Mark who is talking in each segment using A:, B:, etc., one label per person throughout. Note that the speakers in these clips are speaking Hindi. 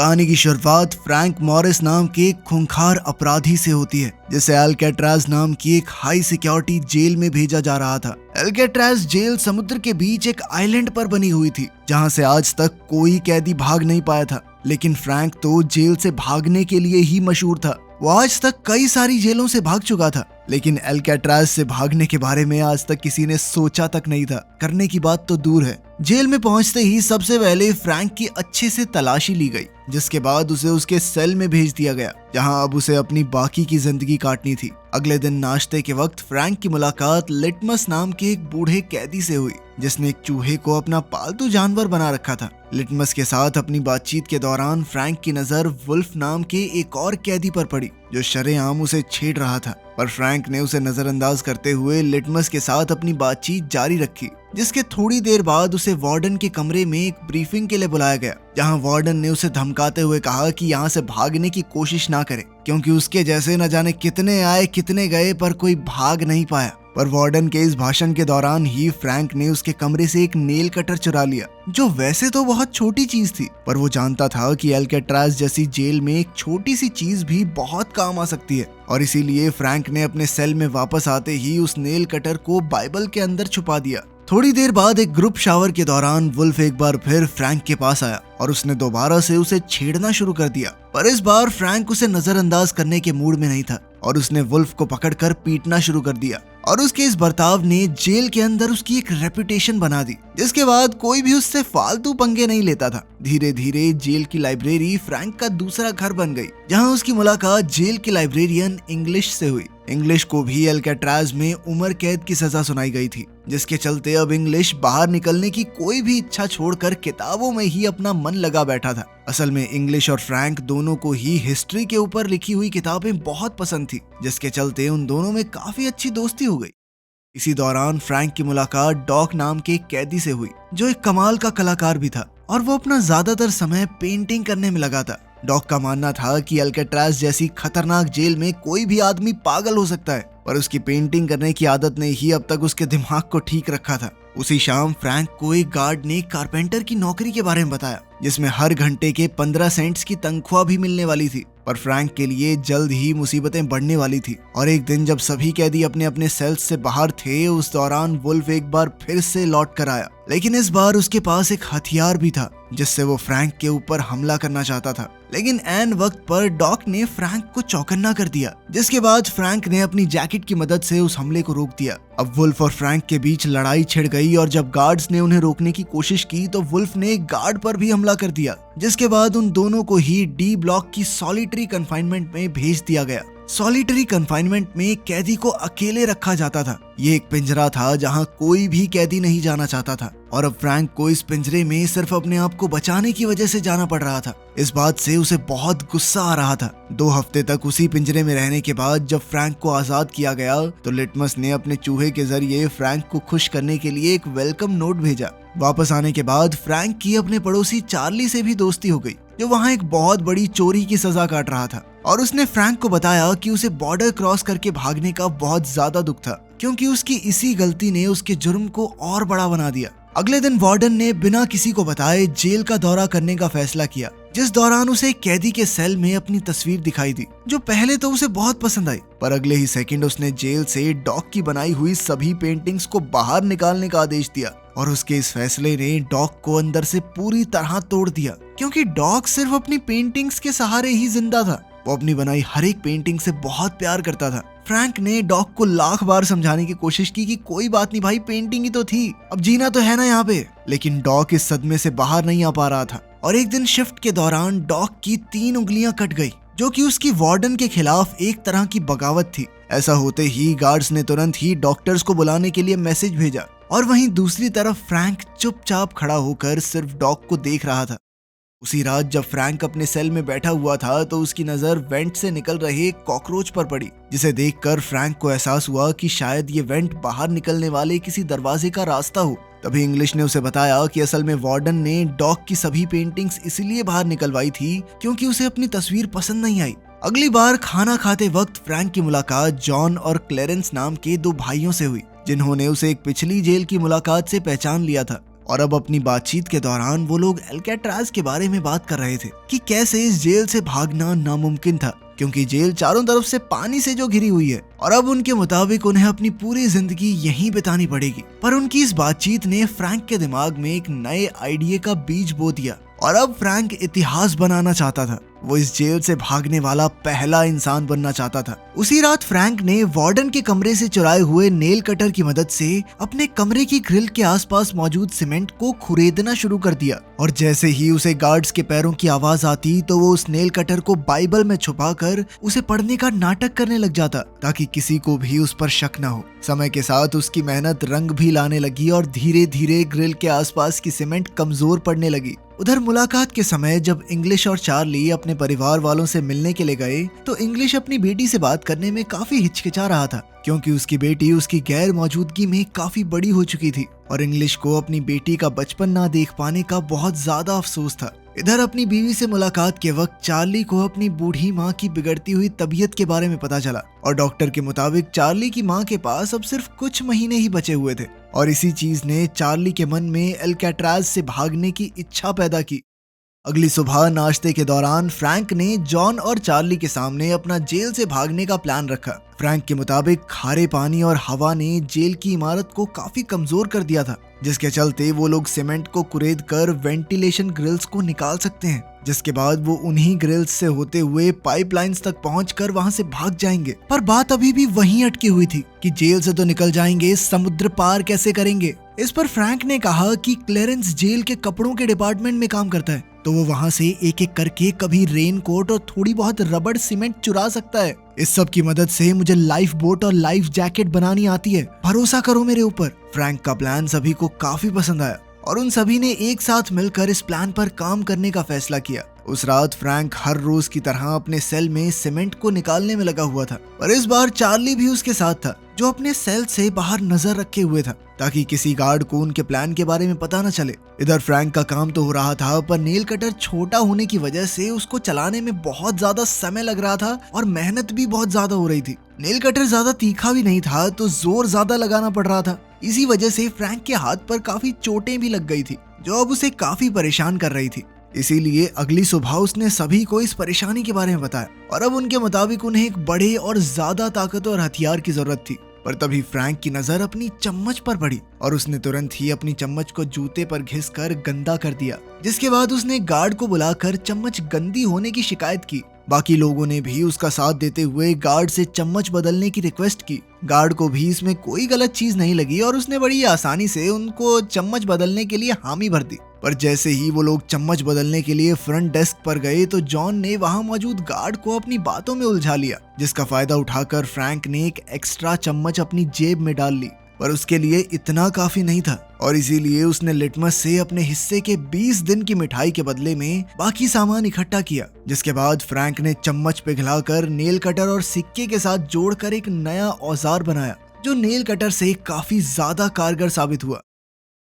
A: कहानी की शुरुआत फ्रैंक मॉरिस नाम के एक खूंखार अपराधी से होती है, जिसे अल्काट्राज नाम की एक हाई सिक्योरिटी जेल में भेजा जा रहा था। अल्काट्राज जेल समुद्र के बीच एक आइलैंड पर बनी हुई थी, जहां से आज तक कोई कैदी भाग नहीं पाया था। लेकिन फ्रैंक तो जेल से भागने के लिए ही मशहूर था। वो आज तक कई सारी जेलों से भाग चुका था, लेकिन अल्काट्राज से भागने के बारे में आज तक किसी ने सोचा तक नहीं था। करने की बात तो दूर है। जेल में पहुंचते ही सबसे पहले फ्रैंक की अच्छे से तलाशी ली गई, जिसके बाद उसे उसके सेल में भेज दिया गया, जहां अब उसे अपनी बाकी की जिंदगी काटनी थी। अगले दिन नाश्ते के वक्त फ्रैंक की मुलाकात लिटमस नाम के एक बूढ़े कैदी से हुई, जिसने एक चूहे को अपना पालतू जानवर बना रखा था। लिटमस के साथ अपनी बातचीत के दौरान फ्रैंक की नजर वुल्फ नाम के एक और कैदी पर पड़ी, जो शरेआम उसे छेड़ रहा था। पर फ्रैंक ने उसे नजरअंदाज करते हुए लिटमस के साथ अपनी बातचीत जारी रखी, जिसके थोड़ी देर बाद उसे वार्डन के कमरे में एक ब्रीफिंग के लिए बुलाया गया, जहां वार्डन ने उसे धमकाते हुए कहा कि यहाँ से भागने की कोशिश ना करे, क्योंकि उसके जैसे न जाने कितने आए कितने गए पर कोई भाग नहीं पाया। पर वार्डन के इस भाषण के दौरान ही फ्रैंक ने उसके कमरे से एक नेल कटर चुरा लिया, जो वैसे तो बहुत छोटी चीज थी, पर वो जानता था कि अल्काट्राज जैसी जेल में एक छोटी सी चीज भी बहुत काम आ सकती है। और इसीलिए फ्रैंक ने अपने सेल में वापस आते ही उस नेल कटर को बाइबल के अंदर छुपा दिया। थोड़ी देर बाद एक ग्रुप शावर के दौरान वुल्फ एक बार फिर फ्रैंक के पास आया और उसने दोबारा से उसे छेड़ना शुरू कर दिया। पर इस बार फ्रैंक उसे नजरअंदाज करने के मूड में नहीं था और उसने वुल्फ को पकड़कर पीटना शुरू कर दिया। और उसके इस बर्ताव ने जेल के अंदर उसकी एक रेपुटेशन बना दी, जिसके बाद कोई भी उससे फालतू पंगे नहीं लेता था। धीरे धीरे जेल की लाइब्रेरी फ्रैंक का दूसरा घर बन गई, जहां उसकी मुलाकात जेल के लाइब्रेरियन इंग्लिश से हुई। इंग्लिश को भी अल्काट्राज में उम्र कैद की सजा सुनाई गई थी, जिसके चलते अब इंग्लिश बाहर निकलने की कोई भी इच्छा छोड़कर किताबों में ही अपना मन लगा बैठा था। असल में इंग्लिश और फ्रैंक दोनों को ही हिस्ट्री के ऊपर लिखी हुई किताबें बहुत पसंद थी, जिसके चलते उन दोनों में काफी अच्छी दोस्ती हो गई। इसी दौरान फ्रैंक की मुलाकात डॉक नाम के एक कैदी से हुई, जो एक कमाल का कलाकार भी था और वो अपना ज्यादातर समय पेंटिंग करने में लगा था। डॉक का मानना था कि अल्काट्राज जैसी खतरनाक जेल में कोई भी आदमी पागल हो सकता है, पर उसकी पेंटिंग करने की आदत ने ही अब तक उसके दिमाग को ठीक रखा था। उसी शाम फ्रैंक को एक गार्ड ने कारपेंटर की नौकरी के बारे में बताया, जिसमें हर घंटे के 15 सेंट्स की तनख्वाह भी मिलने वाली थी। पर फ्रैंक के लिए जल्द ही मुसीबतें बढ़ने वाली थी और एक दिन जब सभी कैदी अपने अपने सेल्स से बाहर थे, उस दौरान वुल्फ एक बार फिर से लौट कर आया, लेकिन इस बार उसके पास एक हथियार भी था, जिससे वो फ्रैंक के ऊपर हमला करना चाहता था। लेकिन ऐन वक्त पर डॉक ने फ्रैंक को चौकन्ना कर दिया, जिसके बाद फ्रैंक ने अपनी जैकेट की मदद से उस हमले को रोक दिया। अब वुल्फ और फ्रैंक के बीच लड़ाई छिड़ गई और जब गार्ड्स ने उन्हें रोकने की कोशिश की तो वुल्फ ने एक गार्ड पर भी हमला कर दिया, जिसके बाद उन दोनों को ही डी ब्लॉक की सॉलिटरी कन्फाइनमेंट में भेज दिया गया। सॉलिटरी कन्फाइनमेंट में कैदी को अकेले रखा जाता था। ये एक पिंजरा था जहां कोई भी कैदी नहीं जाना चाहता था और अब फ्रैंक को इस पिंजरे में सिर्फ अपने आप को बचाने की वजह से जाना पड़ रहा था। इस बात से उसे बहुत गुस्सा आ रहा था। 2 हफ्ते तक उसी पिंजरे में रहने के बाद जब फ्रैंक को आजाद किया गया तो लिटमस ने अपने चूहे के जरिए फ्रैंक को खुश करने के लिए एक वेलकम नोट भेजा। वापस आने के बाद फ्रैंक की अपने पड़ोसी चार्ली से भी दोस्ती हो गई, जो वहाँ एक बहुत बड़ी चोरी की सजा काट रहा था। और उसने फ्रैंक को बताया कि उसे बॉर्डर क्रॉस करके भागने का बहुत ज्यादा दुख था, क्योंकि उसकी इसी गलती ने उसके जुर्म को और बड़ा बना दिया। अगले दिन वार्डन ने बिना किसी को बताए जेल का दौरा करने का फैसला किया, जिस दौरान उसे एक कैदी के सेल में अपनी तस्वीर दिखाई दी, जो पहले तो उसे बहुत पसंद आई। पर अगले ही सेकंड उसने जेल से डॉक की बनाई हुई सभी पेंटिंग्स को बाहर निकालने का आदेश दिया और उसके इस फैसले ने डॉक को अंदर से पूरी तरह तोड़ दिया, क्योंकि डॉक सिर्फ अपनी पेंटिंग्स के सहारे ही जिंदा था। वो अपनी बनाई हर एक पेंटिंग से बहुत प्यार करता था। फ्रैंक ने डॉक को लाख बार समझाने की कोशिश की कि कोई बात नहीं भाई, पेंटिंग ही तो थी, अब जीना तो है ना यहाँ पे। लेकिन डॉक इस सदमे से बाहर नहीं आ पा रहा था और एक दिन शिफ्ट के दौरान डॉक की 3 उंगलियां कट गई, जो कि उसकी वार्डन के खिलाफ एक तरह की बगावत थी। ऐसा होते ही गार्ड्स ने तुरंत ही डॉक्टर्स को बुलाने के लिए मैसेज भेजा और वहीं दूसरी तरफ फ्रैंक चुपचाप खड़ा होकर सिर्फ डॉक को देख रहा था। उसी रात जब फ्रैंक अपने सेल में बैठा हुआ था तो उसकी नजर वेंट से निकल रहे कॉकरोच पर पड़ी, जिसे देखकर फ्रैंक को एहसास हुआ कि शायद ये वेंट बाहर निकलने वाले किसी दरवाजे का रास्ता हो। तभी इंग्लिश ने उसे बताया कि असल में वार्डन ने डॉक की सभी पेंटिंग्स इसलिए बाहर निकलवाई थी क्योंकि उसे अपनी तस्वीर पसंद नहीं आई। अगली बार खाना खाते वक्त फ्रैंक की मुलाकात जॉन और क्लेरेंस नाम के 2 भाइयों से हुई, जिन्होंने उसे एक पिछली जेल की मुलाकात से पहचान लिया था। और अब अपनी बातचीत के दौरान वो लोग एल्केट्राज के बारे में बात कर रहे थे कि कैसे इस जेल से भागना नामुमकिन था, क्योंकि जेल चारों तरफ से पानी से जो घिरी हुई है और अब उनके मुताबिक उन्हें अपनी पूरी जिंदगी यहीं बितानी पड़ेगी। पर उनकी इस बातचीत ने फ्रैंक के दिमाग में एक नए आइडिया का बीज बो दिया और अब फ्रैंक इतिहास बनाना चाहता था। वो इस जेल से भागने वाला पहला इंसान बनना चाहता था। उसी रात फ्रैंक ने वार्डन के कमरे से चुराए हुए नेल कटर की मदद से अपने कमरे की ग्रिल के आसपास मौजूद सीमेंट को खुरेदना शुरू कर दिया और जैसे ही उसे गार्ड्स के पैरों की आवाज आती तो वो उस नेल कटर को बाइबल में छुपाकर उसे पढ़ने का नाटक करने लग जाता ताकि किसी को भी उस पर शक न हो। समय के साथ उसकी मेहनत रंग भी लाने लगी और धीरे धीरे ग्रिल के आसपास की सीमेंट कमजोर पड़ने लगी। उधर मुलाकात के समय जब इंग्लिश और चार्ली अपने परिवार वालों से मिलने के लिए गए तो इंग्लिश अपनी बेटी से बात करने में काफी हिचकिचा रहा था, क्योंकि उसकी बेटी उसकी गैर मौजूदगी में काफी बड़ी हो चुकी थी और इंग्लिश को अपनी बेटी का बचपन ना देख पाने का बहुत ज्यादा अफसोस था। इधर अपनी बीवी से मुलाकात के वक्त चार्ली को अपनी बूढ़ी माँ की बिगड़ती हुई तबीयत के बारे में पता चला और डॉक्टर के मुताबिक चार्ली की माँ के पास अब सिर्फ कुछ महीने ही बचे हुए थे और इसी चीज ने चार्ली के मन में एल्केट्राज से भागने की इच्छा पैदा की। अगली सुबह नाश्ते के दौरान फ्रैंक ने जॉन और चार्ली के सामने अपना जेल से भागने का प्लान रखा। फ्रैंक के मुताबिक खारे पानी और हवा ने जेल की इमारत को काफी कमजोर कर दिया था, जिसके चलते वो लोग सीमेंट को कुरेद कर वेंटिलेशन ग्रिल्स को निकाल सकते हैं, जिसके बाद वो उन्हीं ग्रिल्स से होते हुए पाइपलाइंस तक पहुंचकर वहां से भाग जाएंगे। पर बात अभी भी वहीं अटकी हुई थी कि जेल से तो निकल जाएंगे, समुद्र पार कैसे करेंगे। इस पर फ्रैंक ने कहा कि क्लेरेंस जेल के कपड़ों के डिपार्टमेंट में काम करता है, तो वो वहां से एक एक करके कभी रेन कोट और थोड़ी बहुत रबड़ सीमेंट चुरा सकता है। इस सब की मदद से मुझे लाइफ बोट और लाइफ जैकेट बनानी आती है, भरोसा करो मेरे ऊपर। फ्रैंक का प्लान सभी को काफी पसंद आया और उन सभी ने एक साथ मिलकर इस प्लान पर काम करने का फैसला किया। उस रात फ्रैंक हर रोज की तरह अपने सेल में सीमेंट को निकालने में लगा हुआ था, पर इस बार चार्ली भी उसके साथ था, जो अपने सेल से बाहर नजर रखे हुए था ताकि किसी गार्ड को उनके प्लान के बारे में पता न चले। इधर फ्रैंक का काम तो हो रहा था, पर नेल कटर छोटा होने की वजह से उसको चलाने में बहुत ज्यादा समय लग रहा था और मेहनत भी बहुत ज्यादा हो रही थी। नेल कटर ज्यादा तीखा भी नहीं था तो जोर ज्यादा लगाना पड़ रहा था। इसी वजह से फ्रैंक के हाथ पर काफी चोटें भी लग गई थी, जो अब उसे काफी परेशान कर रही थी। इसीलिए अगली सुबह उसने सभी को इस परेशानी के बारे में बताया और अब उनके मुताबिक उन्हें एक बड़े और ज्यादा ताकतवर हथियार की जरूरत थी। पर तभी फ्रैंक की नजर अपनी चम्मच पर पड़ी और उसने तुरंत ही अपनी चम्मच को जूते पर घिसकर गंदा कर दिया, जिसके बाद उसने गार्ड को बुलाकर चम्मच गंदी होने की शिकायत की। बाकी लोगों ने भी उसका साथ देते हुए गार्ड से चम्मच बदलने की रिक्वेस्ट की। गार्ड को भी इसमें कोई गलत चीज नहीं लगी और उसने बड़ी आसानी से उनको चम्मच बदलने के लिए हामी भर दी। पर जैसे ही वो लोग चम्मच बदलने के लिए फ्रंट डेस्क पर गए तो जॉन ने वहां मौजूद गार्ड को अपनी बातों में उलझा लिया, जिसका फायदा उठाकर फ्रैंक ने एक एक्स्ट्रा चम्मच अपनी जेब में डाल ली। पर उसके लिए इतना काफी नहीं था और इसीलिए उसने लिटमस से अपने हिस्से के 20 दिन की मिठाई के बदले में बाकी सामान इकट्ठा किया, जिसके बाद फ्रैंक ने चम्मच पिघलाकर नेल कटर और सिक्के के साथ जोड़कर एक नया औजार बनाया, जो नेल कटर से काफी ज्यादा कारगर साबित हुआ।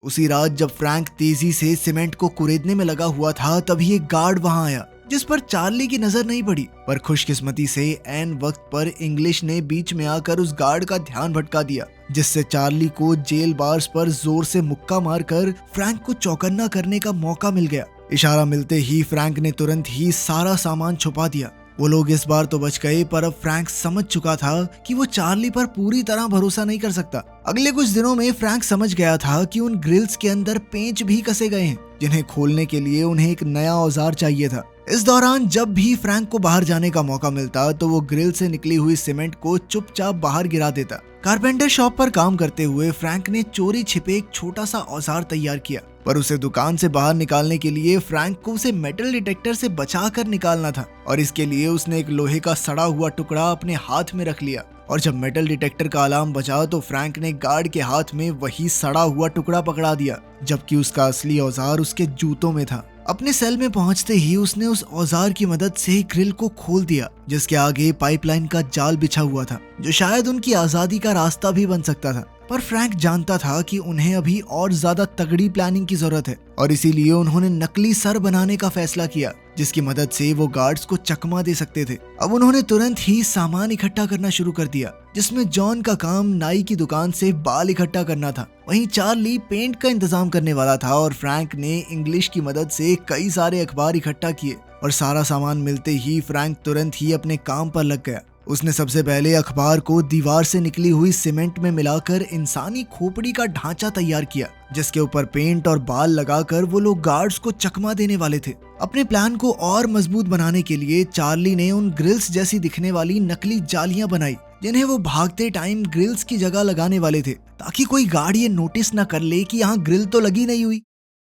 A: उसी रात जब फ्रैंक तेजी से सीमेंट को कुरेदने में लगा हुआ था, तभी एक गार्ड वहां आया, जिस पर चार्ली की नजर नहीं पड़ी। पर खुशकिस्मती से ऐन वक्त पर इंग्लिश ने बीच में आकर उस गार्ड का ध्यान भटका दिया, जिससे चार्ली को जेल बार्स पर जोर से मुक्का मारकर फ्रैंक को चौकन्ना करने का मौका मिल गया। इशारा मिलते ही फ्रैंक ने तुरंत ही सारा सामान छुपा दिया। वो लोग इस बार तो बच गए, पर अब फ्रैंक समझ चुका था कि वो चार्ली पर पूरी तरह भरोसा नहीं कर सकता। अगले कुछ दिनों में फ्रैंक समझ गया था कि उन ग्रिल्स के अंदर पेंच भी कसे गए हैं, जिन्हें खोलने के लिए उन्हें एक नया औजार चाहिए था। इस दौरान जब भी फ्रैंक को बाहर जाने का मौका मिलता तो वो ग्रिल से निकली हुई सीमेंट को चुपचाप बाहर गिरा देता। कारपेंटर शॉप पर काम करते हुए फ्रैंक ने चोरी छिपे एक छोटा सा औजार तैयार किया, पर उसे दुकान से बाहर निकालने के लिए फ्रैंक को उसे मेटल डिटेक्टर से बचाकर निकालना था और इसके लिए उसने एक लोहे का सड़ा हुआ टुकड़ा अपने हाथ में रख लिया। और जब मेटल डिटेक्टर का अलार्म बजा तो फ्रैंक ने गार्ड के हाथ में वही सड़ा हुआ टुकड़ा पकड़ा दिया, जबकि उसका असली औजार उसके जूतों में था। अपने सेल में पहुंचते ही उसने उस औजार की मदद से ग्रिल को खोल दिया, जिसके आगे पाइपलाइन का जाल बिछा हुआ था, जो शायद उनकी आजादी का रास्ता भी बन सकता था। पर फ्रैंक जानता था कि उन्हें अभी और ज्यादा तगड़ी प्लानिंग की जरूरत है और इसीलिए उन्होंने नकली सर बनाने का फैसला किया जिसकी मदद से वो गार्ड्स को चकमा दे सकते थे। अब उन्होंने तुरंत ही सामान इकट्ठा करना शुरू कर दिया जिसमें जॉन का काम नाई की दुकान से बाल इकट्ठा करना था, वहीं चार्ली पेंट का इंतजाम करने वाला था और फ्रैंक ने इंग्लिश की मदद से कई सारे अखबार इकट्ठा किए और सारा सामान मिलते ही फ्रैंक तुरंत ही अपने काम पर लग गया। उसने सबसे पहले अखबार को दीवार से निकली हुई सीमेंट में मिलाकर इंसानी खोपड़ी का ढांचा तैयार किया जिसके ऊपर पेंट और बाल लगाकर वो लोग गार्ड्स को चकमा देने वाले थे। अपने प्लान को और मजबूत बनाने के लिए चार्ली ने उन ग्रिल्स जैसी दिखने वाली नकली जालियां बनाई जिन्हें वो भागते टाइम ग्रिल्स की जगह लगाने वाले थे ताकि कोई गार्ड ये नोटिस न कर ले कि यहाँ ग्रिल तो लगी नहीं हुई।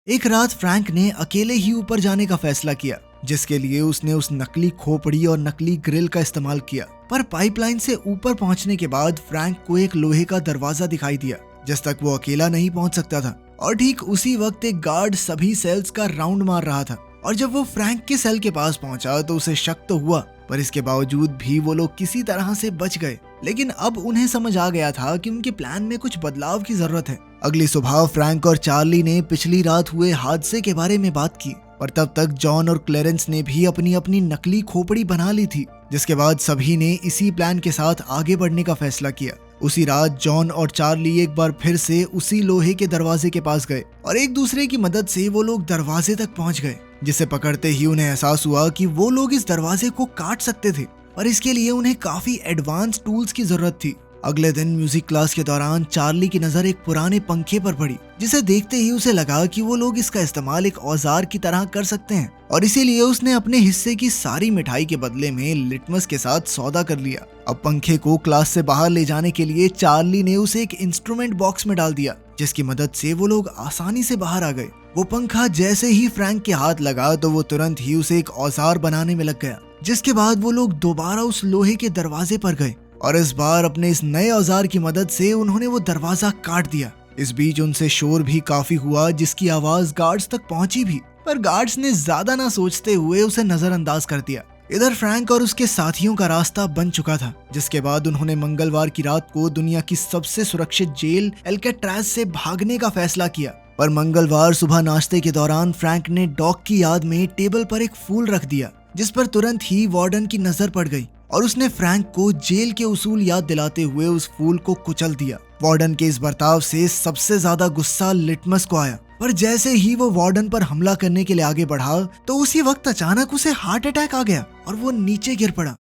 A: एक रात फ्रैंक ने अकेले ही ऊपर जाने का फैसला किया जिसके लिए उसने उस नकली खोपड़ी और नकली ग्रिल का इस्तेमाल किया, पर पाइपलाइन से ऊपर पहुंचने के बाद फ्रैंक को एक लोहे का दरवाजा दिखाई दिया जिस तक वो अकेला नहीं पहुंच सकता था और ठीक उसी वक्त एक गार्ड सभी सेल्स का राउंड मार रहा था और जब वो फ्रैंक के सेल के पास पहुंचा तो उसे शक तो हुआ, पर इसके बावजूद भी वो लोग किसी तरह से बच गए। लेकिन अब उन्हें समझ आ गया था कि उनके प्लान में कुछ बदलाव की जरूरत है। अगली सुबह फ्रैंक और चार्ली ने पिछली रात हुए हादसे के बारे में बात की, पर तब तक जॉन और क्लेरेंस ने भी अपनी अपनी नकली खोपड़ी बना ली थी, जिसके बाद सभी ने इसी प्लान के साथ आगे बढ़ने का फैसला किया। उसी रात जॉन और चार्ली एक बार फिर से उसी लोहे के दरवाजे के पास गए और एक दूसरे की मदद से वो लोग दरवाजे तक पहुंच गए, जिसे पकड़ते ही उन्हें एहसास हुआ कि वो लोग इस दरवाजे को काट सकते थे, पर इसके लिए उन्हें काफी एडवांस टूल्स की जरूरत थी। अगले दिन म्यूजिक क्लास के दौरान चार्ली की नजर एक पुराने पंखे पर पड़ी, जिसे देखते ही उसे लगा कि वो लोग इसका इस्तेमाल एक औजार की तरह कर सकते हैं और इसीलिए उसने अपने हिस्से की सारी मिठाई के बदले में लिटमस के साथ सौदा कर लिया। अब पंखे को क्लास से बाहर ले जाने के लिए चार्ली ने उसे एक इंस्ट्रूमेंट बॉक्स में डाल दिया, जिसकी मदद से वो लोग आसानी से बाहर आ गए। वो पंखा जैसे ही फ्रैंक के हाथ लगा तो वो तुरंत ही उसे एक औजार बनाने में लग गया, जिसके बाद वो लोग दोबारा उस लोहे के दरवाजे पर गए और इस बार अपने इस नए औजार की मदद से उन्होंने वो दरवाजा काट दिया। इस बीच उनसे शोर भी काफी हुआ, जिसकी आवाज गार्ड्स तक पहुंची भी, पर गार्ड्स ने ज्यादा ना सोचते हुए उसे नजरअंदाज कर दिया। इधर फ्रैंक और उसके साथियों का रास्ता बन चुका था, जिसके बाद उन्होंने मंगलवार की रात को दुनिया की सबसे सुरक्षित जेल एल्केट्राज से भागने का फैसला किया। पर मंगलवार सुबह नाश्ते के दौरान फ्रैंक ने डॉग की याद में टेबल पर एक फूल रख दिया, जिस पर तुरंत ही वार्डन की नजर पड़ गई और उसने फ्रैंक को जेल के उसूल याद दिलाते हुए उस फूल को कुचल दिया। वार्डन के इस बर्ताव से सबसे ज्यादा गुस्सा लिटमस को आया, पर जैसे ही वो वार्डन पर हमला करने के लिए आगे बढ़ा तो उसी वक्त अचानक उसे हार्ट अटैक आ गया और वो नीचे गिर पड़ा।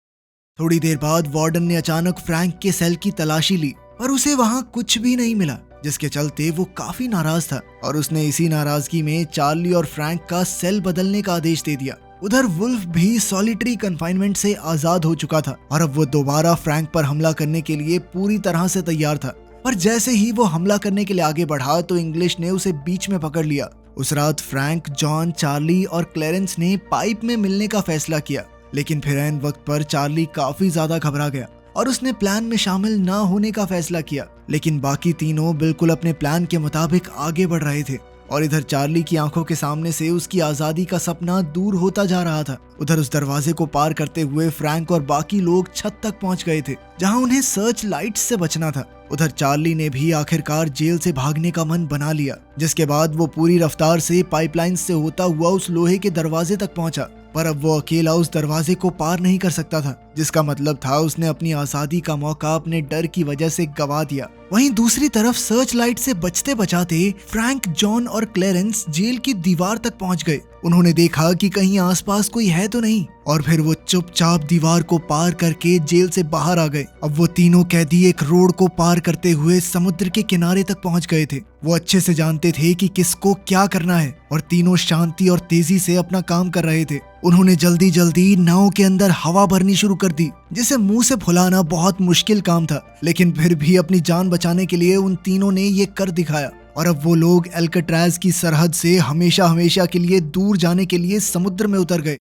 A: थोड़ी देर बाद वार्डन ने अचानक फ्रैंक के सेल की तलाशी ली, पर उसे वहाँ कुछ भी नहीं मिला, जिसके चलते वो काफी नाराज था और उसने इसी नाराजगी में चार्ली और फ्रैंक का सेल बदलने का आदेश दे दिया। उधर वुल्फ भी सॉलिटरी कन्फाइनमेंट से आजाद हो चुका था और अब वो दोबारा फ्रैंक पर हमला करने के लिए पूरी तरह से तैयार था, पर जैसे ही वो हमला करने के लिए आगे बढ़ा तो इंग्लिश ने उसे बीच में पकड़ लिया। उस रात फ्रैंक, जॉन, चार्ली और क्लेरेंस ने पाइप में मिलने का फैसला किया, लेकिन फिर ऐन वक्त पर चार्ली काफी ज्यादा घबरा गया और उसने प्लान में शामिल ना होने का फैसला किया। लेकिन बाकी तीनों बिल्कुल अपने प्लान के मुताबिक आगे बढ़ रहे थे और इधर चार्ली की आंखों के सामने से उसकी आजादी का सपना दूर होता जा रहा था। उधर उस दरवाजे को पार करते हुए फ्रैंक और बाकी लोग छत तक पहुंच गए थे, जहां उन्हें सर्च लाइट्स से बचना था। उधर चार्ली ने भी आखिरकार जेल से भागने का मन बना लिया, जिसके बाद वो पूरी रफ्तार से पाइपलाइन से होता हुआ उस लोहे के दरवाजे तक पहुंचा, पर अब वो अकेला उस दरवाजे को पार नहीं कर सकता था, जिसका मतलब था उसने अपनी आजादी का मौका अपने डर की वजह से गवा दिया। वहीं दूसरी तरफ सर्च लाइट से बचते बचाते फ्रैंक, जॉन और क्लेरेंस जेल की दीवार तक पहुंच गए। उन्होंने देखा कि कहीं आसपास कोई है तो नहीं और फिर वो चुपचाप दीवार को पार करके जेल से बाहर आ गए। अब वो तीनों कैदी एक रोड को पार करते हुए समुद्र के किनारे तक पहुंच गए थे। वो अच्छे से जानते थे कि किसको क्या करना है और तीनों शांति और तेजी से अपना काम कर रहे थे। उन्होंने जल्दी जल्दी नाव के अंदर हवा भरनी शुरू कर दी, जिसे मुंह से फुलाना बहुत मुश्किल काम था, लेकिन फिर भी अपनी जान बचाने के लिए उन तीनों ने ये कर दिखाया। और अब वो लोग एल्केट्राज की सरहद से हमेशा हमेशा के लिए दूर जाने के लिए समुद्र में उतर गए।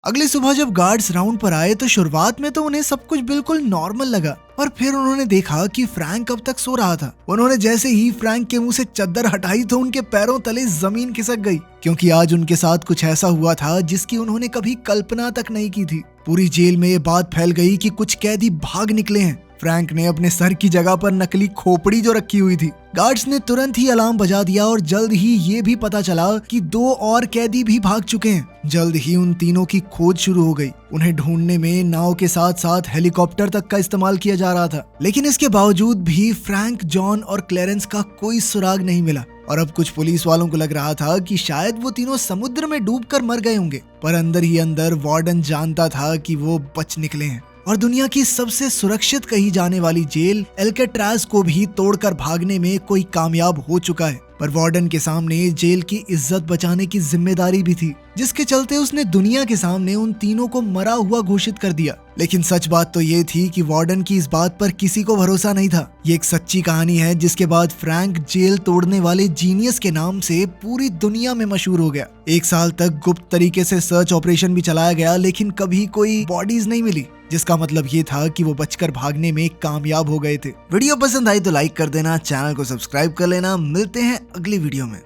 A: अगली सुबह जब गार्ड्स राउंड पर आए तो शुरुआत में तो उन्हें सब कुछ बिल्कुल नॉर्मल लगा, पर फिर उन्होंने देखा कि फ्रैंक अब तक सो रहा था। उन्होंने जैसे ही फ्रैंक के मुंह से चद्दर हटाई तो उनके पैरों तले जमीन खिसक गई, क्योंकि आज उनके साथ कुछ ऐसा हुआ था जिसकी उन्होंने कभी कल्पना तक नहीं की थी। पूरी जेल में ये बात फैल गई कि कुछ कैदी भाग निकले हैं। फ्रैंक ने अपने सर की जगह पर नकली खोपड़ी जो रखी हुई थी। गार्ड्स ने तुरंत ही अलार्म बजा दिया और जल्द ही ये भी पता चला कि 2 और कैदी भी भाग चुके हैं। जल्द ही उन तीनों की खोज शुरू हो गई। उन्हें ढूंढने में नाव के साथ साथ हेलीकॉप्टर तक का इस्तेमाल किया जा रहा था, लेकिन इसके बावजूद भी फ्रैंक, जॉन और क्लेरेंस का कोई सुराग नहीं मिला। और अब कुछ पुलिस वालों को लग रहा था कि शायद वो तीनों समुद्र में डूबकर मर गए होंगे, पर अंदर ही अंदर वार्डन जानता था कि वो बच निकले हैं और दुनिया की सबसे सुरक्षित कही जाने वाली जेल एल्केट्राज को भी तोड़कर भागने में कोई कामयाब हो चुका है। पर वार्डन के सामने जेल की इज्जत बचाने की जिम्मेदारी भी थी, जिसके चलते उसने दुनिया के सामने उन तीनों को मरा हुआ घोषित कर दिया। लेकिन सच बात तो ये थी कि वार्डन की इस बात पर किसी को भरोसा नहीं था। ये एक सच्ची कहानी है जिसके बाद फ्रैंक जेल तोड़ने वाले जीनियस के नाम से पूरी दुनिया में मशहूर हो गया। 1 साल तक गुप्त तरीके से सर्च ऑपरेशन भी चलाया गया, लेकिन कभी कोई बॉडीज नहीं मिली, जिसका मतलब ये था कि वो बचकर भागने में कामयाब हो गए थे। वीडियो पसंद आई तो लाइक कर देना, चैनल को सब्सक्राइब कर लेना। मिलते हैं अगली वीडियो में।